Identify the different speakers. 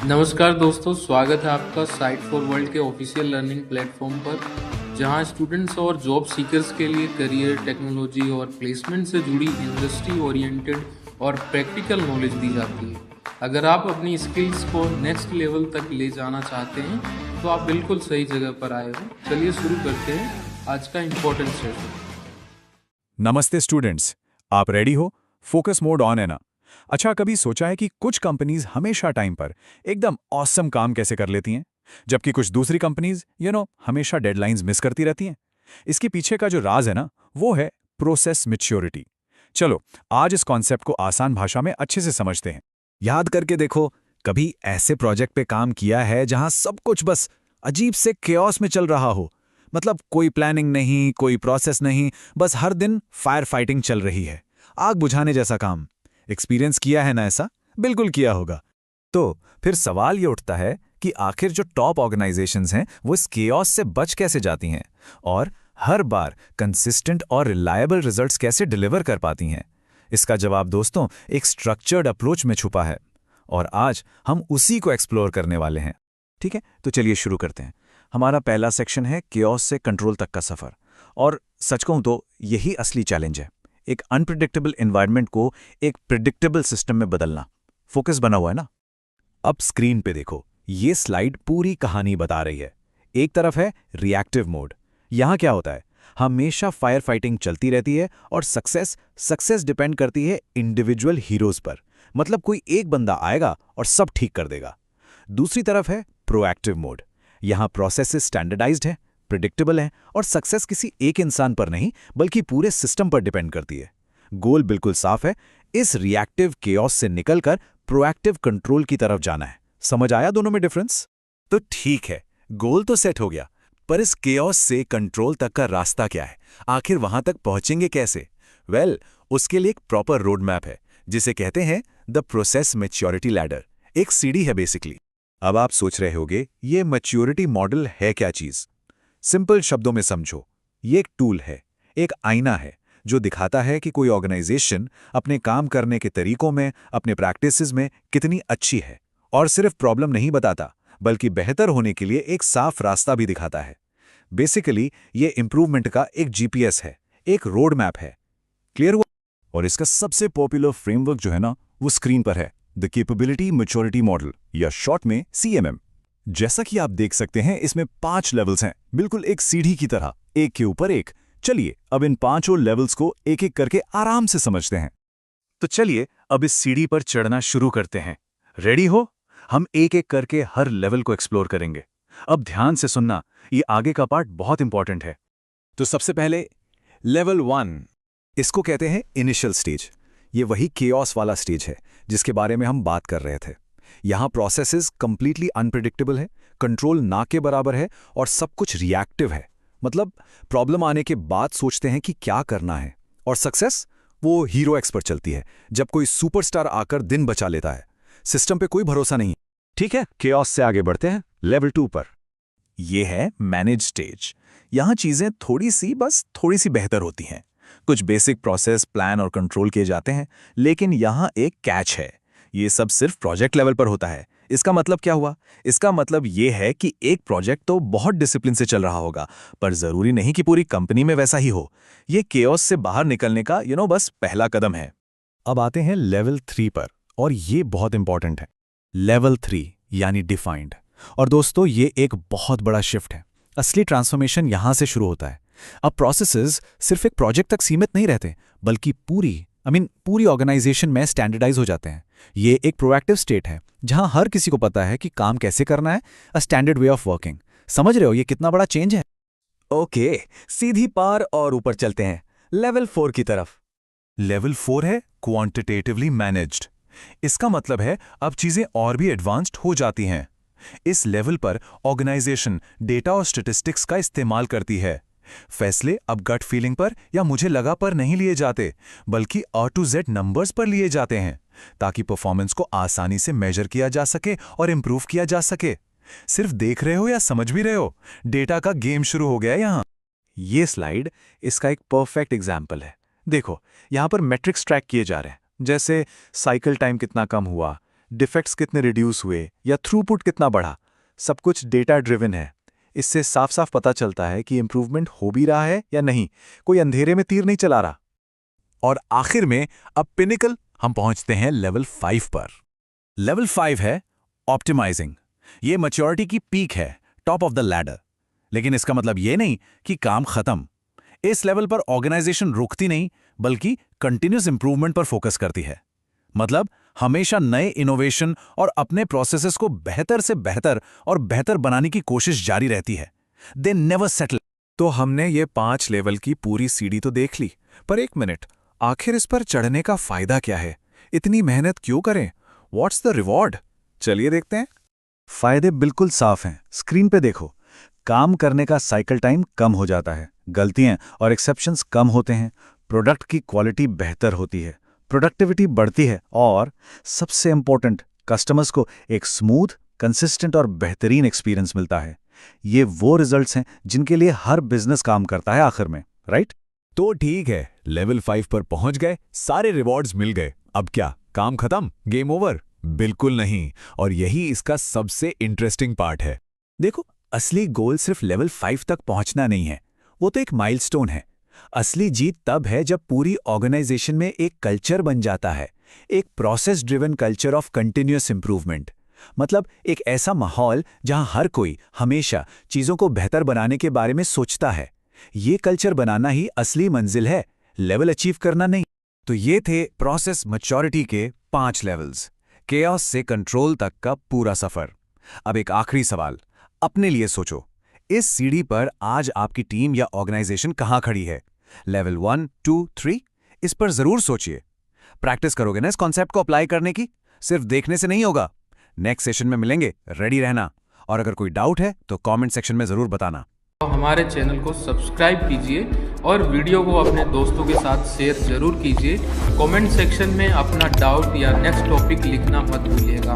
Speaker 1: नमस्कार दोस्तों, स्वागत है आपका साइट फॉर वर्ल्ड के ऑफिशियल लर्निंग प्लेटफॉर्म पर, जहां स्टूडेंट्स और जॉब सीकर्स के लिए करियर, टेक्नोलॉजी और प्लेसमेंट से जुड़ी इंडस्ट्री ओरिएंटेड और प्रैक्टिकल नॉलेज दी जाती है। अगर आप अपनी स्किल्स को नेक्स्ट लेवल तक ले जाना चाहते हैं, तो आप बिल्कुल सही जगह पर आए हो। चलिए शुरू करते हैं आज का इम्पोर्टेंट सेशन।
Speaker 2: नमस्ते स्टूडेंट्स, आप रेडी हो? फोकस मोड ऑन है ना? अच्छा, कभी सोचा है कि कुछ कंपनीज हमेशा टाइम पर एकदम ऑसम काम कैसे कर लेती हैं, जबकि कुछ दूसरी कंपनीज हमेशा डेडलाइंस मिस करती रहती हैं? इसके पीछे का जो राज है ना, वो है प्रोसेस मैच्योरिटी। चलो, आज इस कॉन्सेप्ट को आसान भाषा में अच्छे से समझते हैं। याद करके देखो, कभी ऐसे प्रोजेक्ट पे काम किया है जहां सब कुछ बस अजीब से केओस में चल रहा हो? मतलब कोई प्लानिंग नहीं, कोई प्रोसेस नहीं, बस हर दिन फायर फाइटिंग चल रही है, आग बुझाने जैसा काम। एक्सपीरियंस किया है ना ऐसा? बिल्कुल किया होगा। तो फिर सवाल ये उठता है कि आखिर जो टॉप ऑर्गेनाइजेशंस हैं वो इस केओस से बच कैसे जाती हैं और हर बार कंसिस्टेंट और रिलायबल रिजल्ट्स कैसे डिलीवर कर पाती हैं? इसका जवाब दोस्तों एक स्ट्रक्चर्ड अप्रोच में छुपा है, और आज हम उसी को एक्सप्लोर करने वाले हैं। ठीक है, तो चलिए शुरू करते हैं। हमारा पहला सेक्शन है केओस से कंट्रोल तक का सफर। और सच कहूं तो यही असली चैलेंज है, एक अनप्रिडिक्टेबल एनवायरनमेंट को एक प्रिडिक्टेबल सिस्टम में बदलना। फोकस बना हुआ है ना? अब स्क्रीन पे देखो, ये स्लाइड पूरी कहानी बता रही है। एक तरफ है रिएक्टिव मोड। यहां क्या होता है, हमेशा फायर फाइटिंग चलती रहती है और सक्सेस डिपेंड करती है इंडिविजुअल हीरोज पर। मतलब कोई एक बंदा आएगा और सब ठीक कर देगा। दूसरी तरफ है प्रोएक्टिव मोड। यहां प्रोसेसेस स्टैंडर्डाइज्ड हैं, प्रिडिक्टेबल हैं, और सक्सेस किसी एक इंसान पर नहीं बल्कि पूरे सिस्टम पर डिपेंड करती है। गोल बिल्कुल साफ है, इस रिएक्टिव केओस से निकलकर प्रोएक्टिव कंट्रोल की तरफ जाना है। समझ आया दोनों में डिफरेंस? तो ठीक है, गोल तो सेट हो गया, पर इस केओस से कंट्रोल तक का रास्ता क्या है? आखिर वहां तक पहुंचेंगे कैसे? उसके लिए एक प्रॉपर रोड मैप है, जिसे कहते हैं द प्रोसेस मैच्योरिटी लैडर। एक सीढ़ी है बेसिकली। अब आप सोच रहे होंगे, ये मैच्योरिटी मॉडल है क्या चीज? सिंपल शब्दों में समझो, ये एक टूल है, एक आईना है, जो दिखाता है कि कोई ऑर्गेनाइजेशन अपने काम करने के तरीकों में, अपने प्रैक्टिसेस में कितनी अच्छी है। और सिर्फ प्रॉब्लम नहीं बताता, बल्कि बेहतर होने के लिए एक साफ रास्ता भी दिखाता है। बेसिकली ये इंप्रूवमेंट का एक जीपीएस है, एक रोड मैप है। क्लियर हुआ? और इसका सबसे पॉपुलर फ्रेमवर्क जो है ना, वो स्क्रीन पर है, द कैपेबिलिटी मैच्योरिटी मॉडल, या शॉर्ट में सीएमएम। जैसा कि आप देख सकते हैं, इसमें 5 लेवल्स हैं, बिल्कुल एक सीढ़ी की तरह, एक के ऊपर एक। चलिए अब इन 5 लेवल्स को एक एक करके आराम से समझते हैं। तो चलिए अब इस सीढ़ी पर चढ़ना शुरू करते हैं। रेडी हो? हम एक एक करके हर लेवल को एक्सप्लोर करेंगे। अब ध्यान से सुनना, ये आगे का पार्ट बहुत इंपॉर्टेंट है। तो सबसे पहले लेवल 1, इसको कहते हैं इनिशियल स्टेज। ये वही केओस वाला स्टेज है जिसके बारे में हम बात कर रहे थे। यहां प्रोसेसेस कंप्लीटली अनप्रिडिक्टेबल है, कंट्रोल ना के बराबर है, और सब कुछ रिएक्टिव है। मतलब प्रॉब्लम आने के बाद सोचते हैं कि क्या करना है, और सक्सेस वो हीरो एक्स पर चलती है, जब कोई सुपरस्टार आकर दिन बचा लेता है। सिस्टम पे कोई भरोसा नहीं। ठीक है, केओस से आगे बढ़ते हैं लेवल 2 पर। ये है मैनेज स्टेज। यहां चीजें बस थोड़ी सी बेहतर होती हैं। कुछ बेसिक प्रोसेस, प्लान और कंट्रोल किए जाते हैं, लेकिन यहां एक कैच है, ये सब सिर्फ प्रोजेक्ट लेवल पर होता है। इसका मतलब क्या हुआ? इसका मतलब ये है कि एक प्रोजेक्ट तो बहुत डिसिप्लिन से चल रहा होगा, पर जरूरी नहीं कि पूरी कंपनी में वैसा ही हो। ये केओस से बाहर निकलने का बस पहला कदम है। अब आते हैं लेवल 3 पर, और ये बहुत इंपॉर्टेंट है। लेवल 3 यानी डिफाइंड। और दोस्तों, ये एक बहुत बड़ा शिफ्ट है। असली ट्रांसफॉर्मेशन यहां से शुरू होता है। अब प्रोसेसेस सिर्फ एक प्रोजेक्ट तक सीमित नहीं रहते, बल्कि पूरी ऑर्गेनाइजेशन में स्टैंडर्डाइज हो जाते हैं। ये एक प्रोएक्टिव स्टेट है जहां हर किसी को पता है कि काम कैसे करना है, a standard way of working. समझ रहे हो ये कितना बड़ा चेंज है? ओके, सीधी पार और ऊपर चलते हैं लेवल 4 की तरफ। लेवल 4 है क्वांटिटेटिवली मैनेज्ड। इसका मतलब है अब चीजें और भी एडवांस्ड हो जाती हैं। इस लेवल पर ऑर्गेनाइजेशन डेटा और स्टैटिस्टिक्स का इस्तेमाल करती है। फैसले अब गट फीलिंग पर या मुझे लगा पर नहीं लिए जाते, बल्कि A to Z नंबर्स पर लिए जाते हैं, ताकि परफॉर्मेंस को आसानी से मेजर किया जा सके और इंप्रूव किया जा सके। सिर्फ देख रहे हो या समझ भी रहे हो, डेटा का गेम शुरू हो गया यहां। ये स्लाइड इसका एक परफेक्ट एग्जाम्पल है। देखो, यहां पर मैट्रिक्स ट्रैक किए जा रहे हैं, जैसे साइकिल टाइम कितना कम हुआ, डिफेक्ट्स कितने रिड्यूस हुए या थ्रूपुट कितना बढ़ा, सब कुछ डेटा ड्रिवन है। इससे साफ साफ पता चलता है कि इंप्रूवमेंट हो भी रहा है या नहीं, कोई अंधेरे में तीर नहीं चला रहा। और आखिर में अब पिनिकल हम पहुंचते हैं लेवल 5 पर। लेवल 5 है ऑप्टिमाइजिंग। ये मैच्योरिटी की पीक है, टॉप ऑफ द लैडर। लेकिन इसका मतलब ये नहीं कि काम खत्म। इस लेवल पर ऑर्गेनाइजेशन रुकती नहीं, बल्कि कंटिन्यूस इंप्रूवमेंट पर फोकस करती है। मतलब हमेशा नए इनोवेशन और अपने प्रोसेसेस को बेहतर से बेहतर और बेहतर बनाने की कोशिश जारी रहती है। They never settle. तो हमने ये 5 लेवल की पूरी सीढ़ी तो देख ली, पर एक मिनट, आखिर इस पर चढ़ने का फायदा क्या है? इतनी मेहनत क्यों करें? What's the reward? चलिए देखते हैं। फायदे बिल्कुल साफ हैं, स्क्रीन पे देखो। काम करने का साइकिल टाइम कम हो जाता है, गलतियां और एक्सेप्शंस कम होते हैं, प्रोडक्ट की क्वालिटी बेहतर होती है, प्रोडक्टिविटी बढ़ती है और सबसे इंपॉर्टेंट, कस्टमर्स को एक स्मूथ, कंसिस्टेंट और बेहतरीन एक्सपीरियंस मिलता है। ये वो रिजल्ट्स हैं जिनके लिए हर बिजनेस काम करता है आखिर में, राइट? तो ठीक है, लेवल 5 पर पहुंच गए, सारे रिवॉर्ड्स मिल गए। अब क्या, काम खत्म, गेम ओवर? बिल्कुल नहीं। और यही इसका सबसे इंटरेस्टिंग पार्ट है। देखो, असली गोल सिर्फ लेवल 5 तक पहुंचना नहीं है, वो तो एक माइलस्टोन है। असली जीत तब है जब पूरी ऑर्गेनाइजेशन में एक कल्चर बन जाता है, एक process driven culture of continuous improvement. मतलब एक ऐसा माहौल जहां हर कोई हमेशा चीजों को बेहतर बनाने के बारे में सोचता है। ये कल्चर बनाना ही असली मंजिल है, लेवल अचीव करना नहीं। तो ये थे प्रोसेस मैच्योरिटी के 5 लेवल्स, केओस से कंट्रोल तक का पूरा सफर। अब एक आखिरी सवाल, अपने लिए सोचो, इस सीढ़ी पर आज आपकी टीम या ऑर्गेनाइजेशन कहां खड़ी है? लेवल 1, 2, 3? इस पर जरूर सोचिए। प्रैक्टिस करोगे ना इस कॉन्सेप्ट को अप्लाई करने की? सिर्फ देखने से नहीं होगा। नेक्स्ट सेशन में मिलेंगे, रेडी रहना। और अगर कोई डाउट है तो कमेंट सेक्शन में जरूर बताना।
Speaker 1: तो हमारे चैनल को सब्सक्राइब कीजिए और वीडियो को अपने दोस्तों के साथ शेयर जरूर कीजिए। कमेंट सेक्शन में अपना डाउट या नेक्स्ट टॉपिक लिखना मत भूलिएगा।